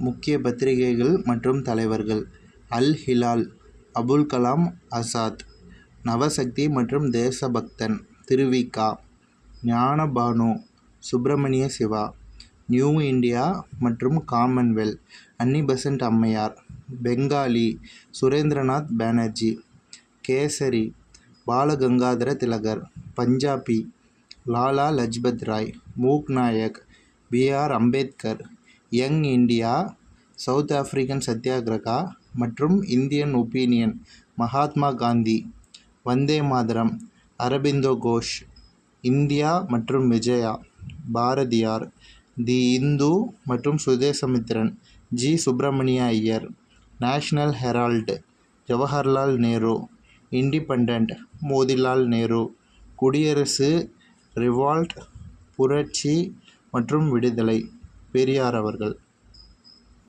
முக்கிய பத்திரிகைகள் மற்றும் தலைவர்கள்: அல் ஹிலால், அபுல் கலாம் ஆசாத். நவசக்தி மற்றும் தேசபக்தன்: திருவி.க. ஞானபானு, சுப்பிரமணிய சிவா. நியூ இண்டியா மற்றும் காமன்வெல்த்: அன்னி பெசன்ட் அம்மையார். Bengali: Surendranath Banerjee. Kesari: Balagangadhara Tilak. Punjabi: Lala Lajpat Rai. Mook Nayak: B R. Ambedkar. Young India: south African Satyagraha மற்றும் Indian opinion: Mahatma Gandhi. Vande Mataram: Aurobindo Ghosh. India மற்றும் விஜயா: பாரதியார். தி இந்து மற்றும் Swadesamitran: G. Subramania Iyer. National herald: Jawaharlal Nehru. Independent: Motilal Nehru. குடியரசு: ரிவால்ட், புரட்சி மற்றும் விடுதலை: பெரியார் அவர்கள்.